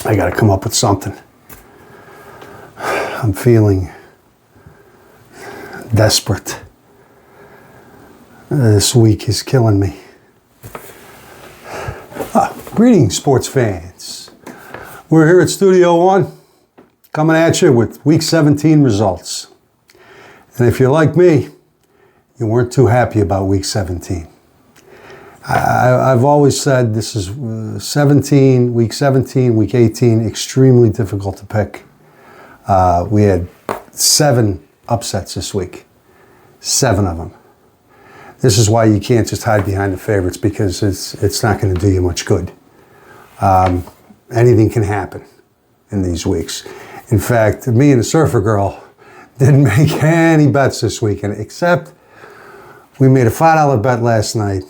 I got to come up with something. I'm feeling desperate. This week is killing me. Greetings, sports fans. We're here at Studio One, coming at you with Week 17 results. And if you're like me, you weren't too happy about Week 17. I've always said this is Week 17, Week 18, extremely difficult to pick. We had 7 upsets this week, 7 of them. This is why you can't just hide behind the favorites, because it's not going to do you much good. Anything can happen in these weeks. In fact, me and the Surfer Girl didn't make any bets this weekend, except we made a $5 bet last night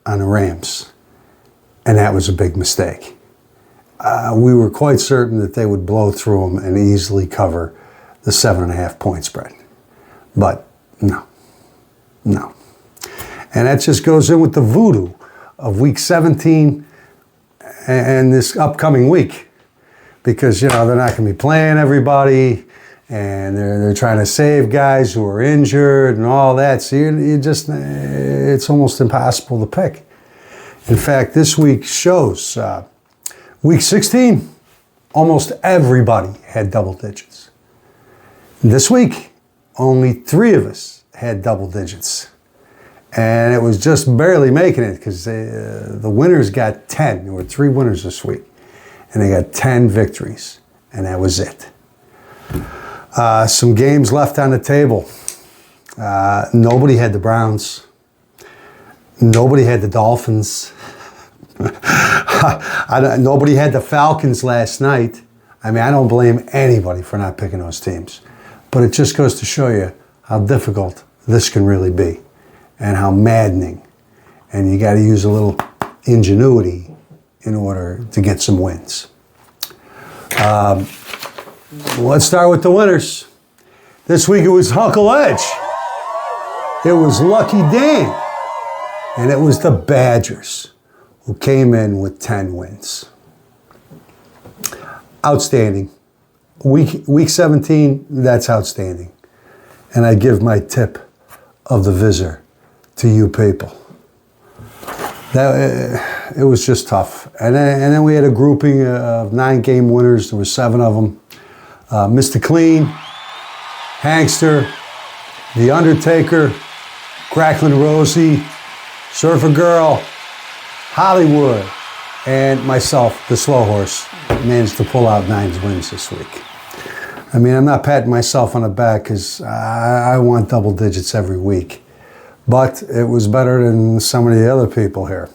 on the Rams, and that was a big mistake. We were quite certain that they would blow through them and easily cover the 7.5 point spread. But no. And that just goes in with the voodoo of Week 17 and this upcoming week, because, they're not going to be playing everybody, and they're trying to save guys who are injured and all that. So it's almost impossible to pick. In fact, this week shows Week 16, almost everybody had double digits. This week, only 3 of us had double digits. And it was just barely making it, because the winners got 10. There were 3 winners this week, and they got 10 victories, and that was it. Some games left on the table. Nobody had the Browns. Nobody had the Dolphins. Nobody had the Falcons last night. I mean, I don't blame anybody for not picking those teams. But it just goes to show you how difficult this can really be, and how maddening. And you got to use a little ingenuity in order to get some wins. Let's start with the winners. This week it was Huckle Edge. It was Lucky Dan. And it was the Badgers who came in with 10 wins. Outstanding. Week 17, that's outstanding. And I give my tip of the visor to you people. It was just tough. And then we had a grouping of 9-game winners. There were 7 of them. Mr. Clean, Hankster, The Undertaker, Cracklin' Rosie, Surfer Girl, Hollywood, and myself, the Slowhorse, managed to pull out 9 wins this week. I mean, I'm not patting myself on the back, because I want double digits every week. But it was better than some of the other people here.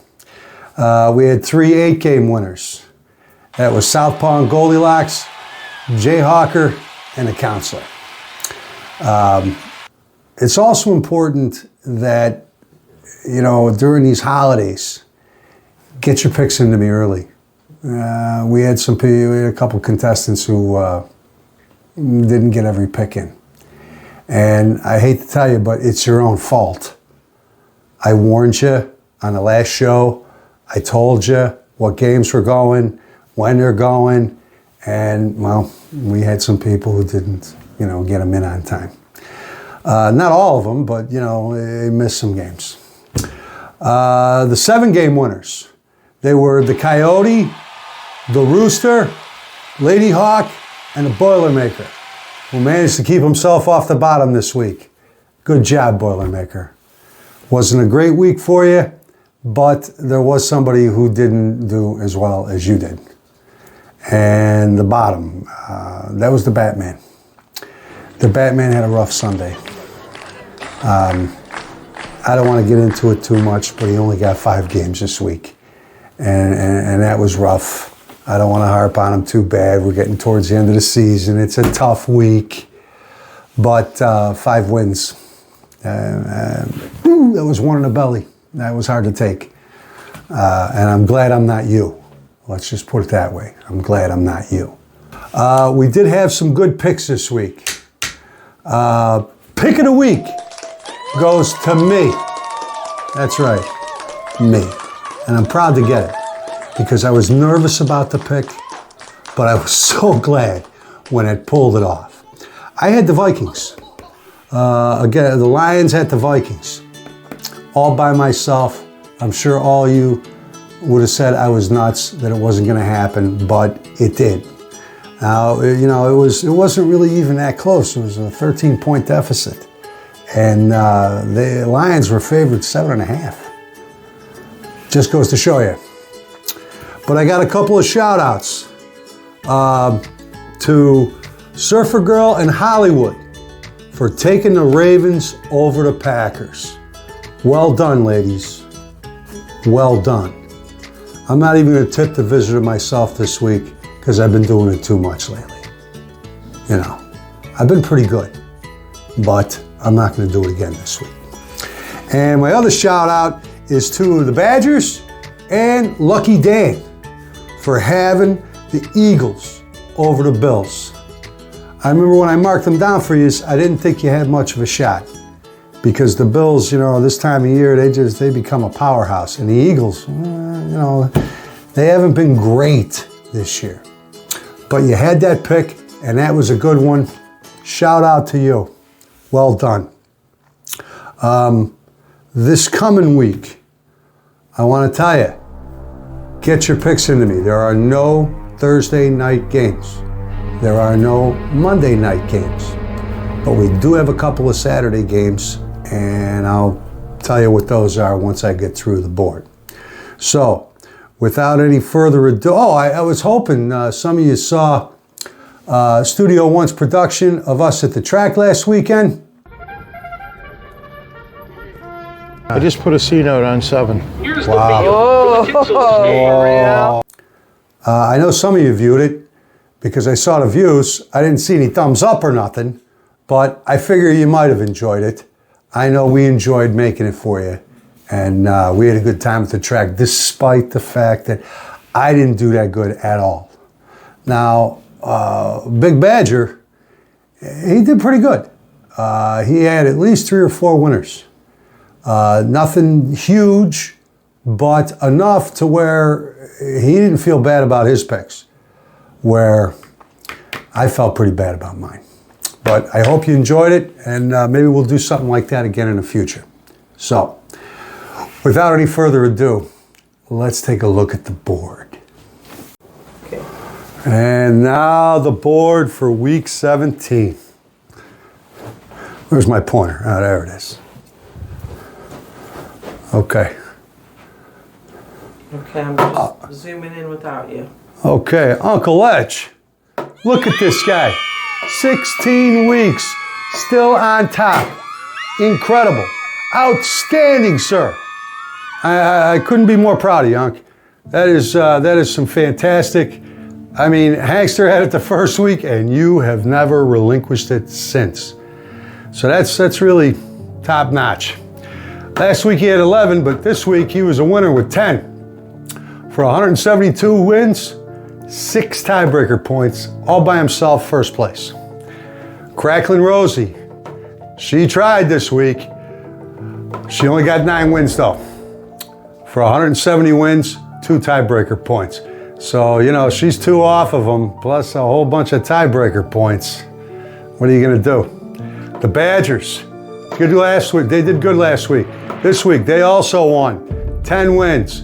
We had 3 8-game winners. That was Southpaw and Goldilocks, Jayhawker, and the Counselor. It's also important that, during these holidays, get your picks into me early. We had a couple contestants who didn't get every pick in. And I hate to tell you, but it's your own fault. I warned you on the last show. I told you what games were going, when they're going, and, well, we had some people who didn't, get them in on time. Not all of them, but, they missed some games. The 7-game winners, they were the Coyote, the Rooster, Lady Hawk, and the Boilermaker, who managed to keep himself off the bottom this week. Good job, Boilermaker. Wasn't a great week for you, but there was somebody who didn't do as well as you did. And the bottom, that was the Batman. The Batman had a rough Sunday. I don't want to get into it too much, but he only got 5 games this week. And that was rough. I don't want to harp on him too bad. We're getting towards the end of the season. It's a tough week, but 5 wins. That was one in the belly. That was hard to take. And I'm glad I'm not you. Let's just put it that way. I'm glad I'm not you. We did have some good picks this week. Pick of the week goes to me. That's right, me. And I'm proud to get it, because I was nervous about the pick, but I was so glad when it pulled it off. I had the Vikings. Again, the Lions had the Vikings. All by myself. I'm sure all you would have said I was nuts, that it wasn't going to happen, but it did. Now, you know, it wasn't really even that close. It was a 13-point deficit. And the Lions were favored 7.5. Just goes to show you. But I got a couple of shout outs to Surfer Girl and Hollywood for taking the Ravens over the Packers. Well done, ladies. Well done. I'm not even going to tip the visitor myself this week because I've been doing it too much lately. You know, I've been pretty good, but I'm not going to do it again this week. And my other shout out is to the Badgers and Lucky Dan for having the Eagles over the Bills. I remember when I marked them down for you, I didn't think you had much of a shot because the Bills, you know, this time of year, they become a powerhouse. And the Eagles, you know, they haven't been great this year. But you had that pick, and that was a good one. Shout out to you. Well done. This coming week, I want to tell you, get your picks into me. There are no Thursday night games. There are no Monday night games. But we do have a couple of Saturday games, and I'll tell you what those are once I get through the board. So, without any further ado, I was hoping some of you saw Studio One's production of us at the track last weekend. I just put a C note on 7. Wow. I know some of you viewed it because I saw the views. I didn't see any thumbs up or nothing, but I figure you might have enjoyed it. I know we enjoyed making it for you, and we had a good time at the track despite the fact that I didn't do that good at all. Now, Big Badger, he did pretty good. He had at least 3 or 4 winners. Nothing huge, but enough to where he didn't feel bad about his picks, where I felt pretty bad about mine. But I hope you enjoyed it, and maybe we'll do something like that again in the future. So, without any further ado, let's take a look at the board. Okay. And now the board for week 17. Where's my pointer? Oh, there it is. Okay. Okay, I'm just zooming in without you. Okay, Uncle Etch, look at this guy. 16 weeks, still on top. Incredible. Outstanding, sir. I couldn't be more proud of you, Unc. That is some fantastic. I mean, Hankster had it the first week, and you have never relinquished it since. So that's really top notch. Last week he had 11, but this week he was a winner with 10. For 172 wins, 6 tiebreaker points, all by himself, first place. Cracklin' Rosie, she tried this week. She only got 9 wins though. For 170 wins, 2 tiebreaker points. So, you know, she's 2 off of them, plus a whole bunch of tiebreaker points. What are you gonna do? The Badgers, good last week. They did good last week. This week, they also won. 10 wins.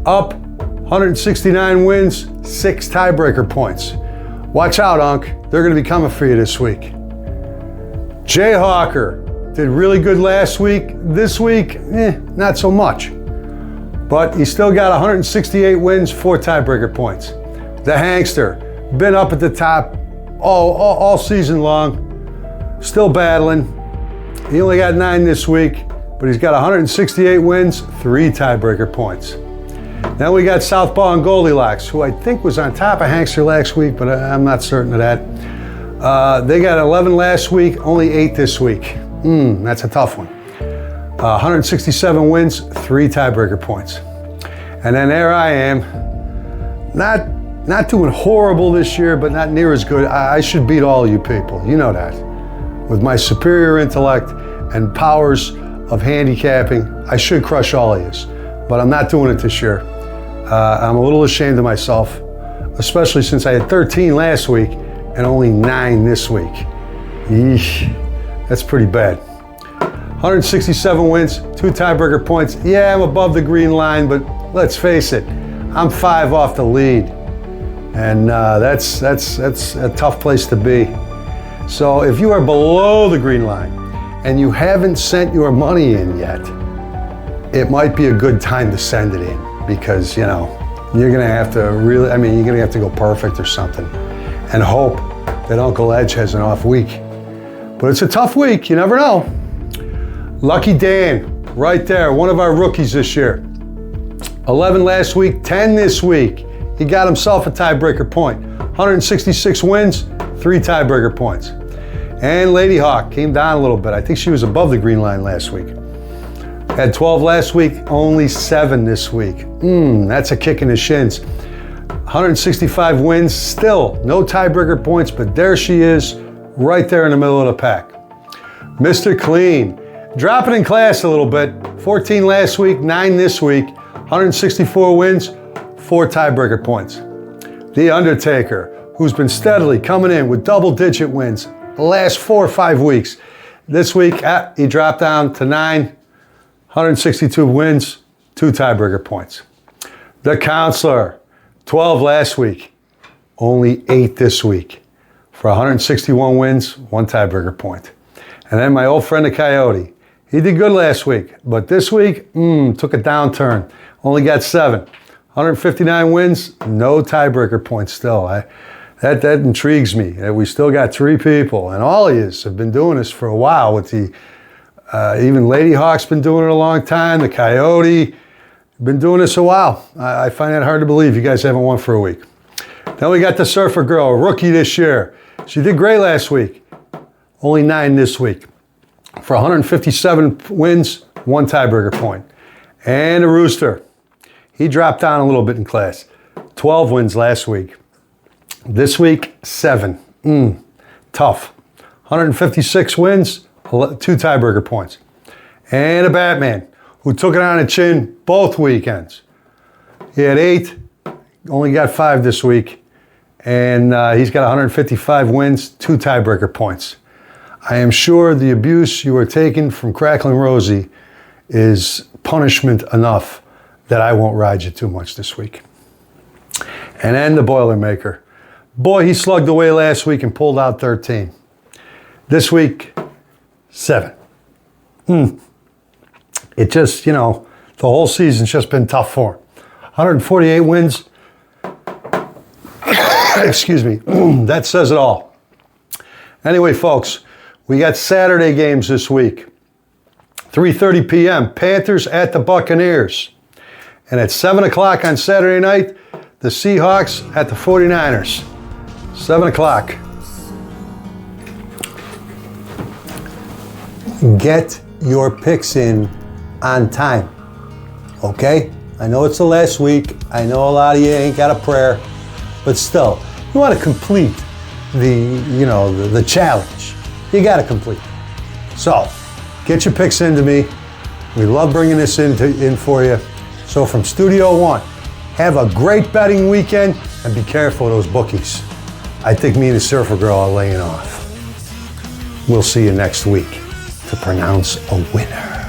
Up 169 wins, 6 tiebreaker points. Watch out, Unc. They're going to be coming for you this week. Jayhawker did really good last week. This week, not so much. But he still got 168 wins, 4 tiebreaker points. The Hankster, been up at the top all season long. Still battling. He only got 9 this week, but he's got 168 wins, 3 tiebreaker points. Then we got Southpaw and Goldilocks, who I think was on top of Hankster last week, but I'm not certain of that. They got 11 last week, only 8 this week. That's a tough one. 167 wins, 3 tiebreaker points. And then there I am, not doing horrible this year, but not near as good. I should beat all you people, you know that. With my superior intellect and powers of handicapping, I should crush all of you. But I'm not doing it this year. I'm a little ashamed of myself. especially since I had 13 last week and only 9 this week. Yeesh, that's pretty bad. 167 wins, 2 tiebreaker points. Yeah, I'm above the green line, but let's face it, I'm 5 off the lead. And that's a tough place to be. So if you are below the green line and you haven't sent your money in yet, it might be a good time to send it in, because, you know, you're gonna have to really, I mean, you're gonna have to go perfect or something and hope that Uncle Edge has an off week. But it's a tough week, you never know. Lucky Dan, right there, one of our rookies this year. 11 last week, 10 this week. He got himself a tiebreaker point. 166 wins, 3 tiebreaker points. And Lady Hawk came down a little bit. I think she was above the green line last week. Had 12 last week, only 7 this week. That's a kick in the shins. 165 wins, still no tiebreaker points, but there she is, right there in the middle of the pack. Mr. Clean, dropping in class a little bit. 14 last week, 9 this week. 164 wins, 4 tiebreaker points. The Undertaker, who's been steadily coming in with double-digit wins the last 4 or 5 weeks. This week, he dropped down to 9, 162 wins, 2 tiebreaker points. The Counselor, 12 last week, only 8 this week, for 161 wins, 1 tiebreaker point. And then my old friend the Coyote, he did good last week, but this week, took a downturn. Only got 7. 159 wins, no tiebreaker points still. That intrigues me, that we still got 3 people, and all of yous have been doing this for a while. With the even Lady Hawk's been doing it a long time. The Coyote, been doing this a while. I find that hard to believe you guys haven't won for a week. Then we got the Surfer Girl, a rookie this year. She did great last week. Only 9 this week. For 157 wins, 1 tiebreaker point. And the Rooster, he dropped down a little bit in class. 12 wins last week. This week, 7. Tough. 156 wins, 2 tiebreaker points. And a Batman, who took it on the chin both weekends. He had 8, only got 5 this week. And he's got 155 wins, 2 tiebreaker points. I am sure the abuse you are taking from Crackling Rosie is punishment enough that I won't ride you too much this week. And then the Boilermaker. Boy, he slugged away last week and pulled out 13. This week, 7. It just, you know, the whole season's just been tough for him. 148 wins. Excuse me. That says it all. Anyway, folks, we got Saturday games this week. 3:30 p.m., Panthers at the Buccaneers. And at 7 o'clock on Saturday night, the Seahawks at the 49ers. 7 o'clock. Get your picks in on time, okay? I know it's the last week. I know a lot of you ain't got a prayer, but still, you want to complete the challenge. You got to complete it. So, get your picks into me. We love bringing this in for you. So from Studio One, have a great betting weekend and be careful of those bookies. I think me and the Surfer Girl are laying off. We'll see you next week to pronounce a winner.